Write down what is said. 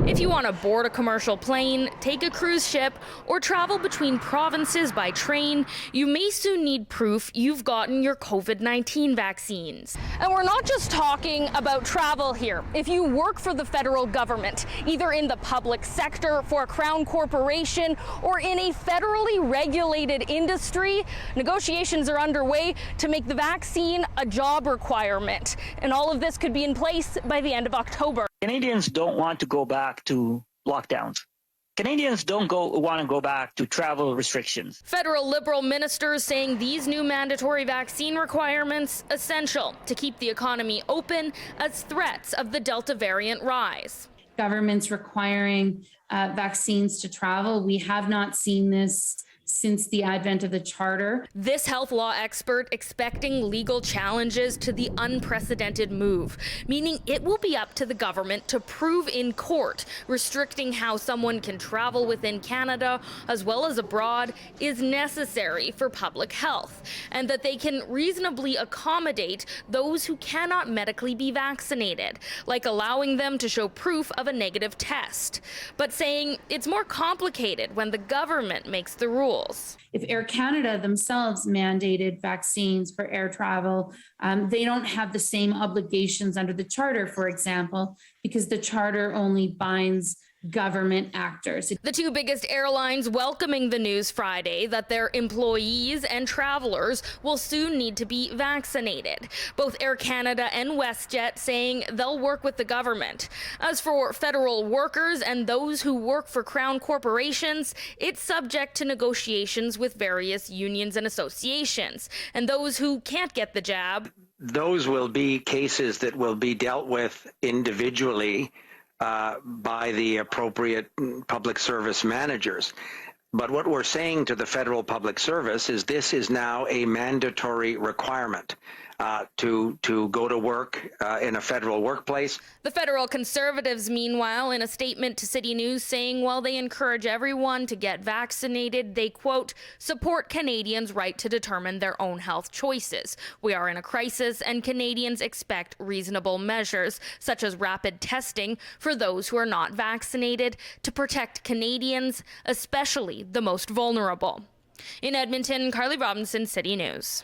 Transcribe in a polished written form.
If you want to board a commercial plane, take a cruise ship, or travel between provinces by train, you may soon need proof you've gotten your COVID-19 vaccines. And we're not just talking about travel here. If you work for the federal government, either in the public sector, for a crown corporation, or in a federally regulated industry, negotiations are underway to make the vaccine a job requirement. And all of this could be in place by the end of October. Canadians don't want to go back to lockdowns. Canadians don't want to go back to travel restrictions. Federal Liberal ministers saying these new mandatory vaccine requirements essential to keep the economy open as threats of the Delta variant rise. Governments requiring vaccines to travel. We have not seen this since the advent of the Charter. This health law expert expecting legal challenges to the unprecedented move, meaning it will be up to the government to prove in court restricting how someone can travel within Canada as well as abroad is necessary for public health, and that they can reasonably accommodate those who cannot medically be vaccinated, like allowing them to show proof of a negative test, but saying it's more complicated when the government makes the rules. If Air Canada themselves mandated vaccines for air travel, they don't have the same obligations under the Charter, for example, because the Charter only binds government actors. The two biggest airlines welcoming the news Friday that their employees and travelers will soon need to be vaccinated. Both Air Canada and WestJet saying they'll work with the government. As for federal workers and those who work for crown corporations, it's subject to negotiations with various unions and associations. And those who can't get the jab, those will be cases that will be dealt with individually by the appropriate public service managers. But what we're saying to the federal public service is this is now a mandatory requirement to go to work in a federal workplace. The federal Conservatives, meanwhile, in a statement to CityNews saying while they encourage everyone to get vaccinated, they, quote, support Canadians' right to determine their own health choices. We are in a crisis and Canadians expect reasonable measures, such as rapid testing for those who are not vaccinated to protect Canadians, especially the most vulnerable. In Edmonton, Carly Robinson, City News.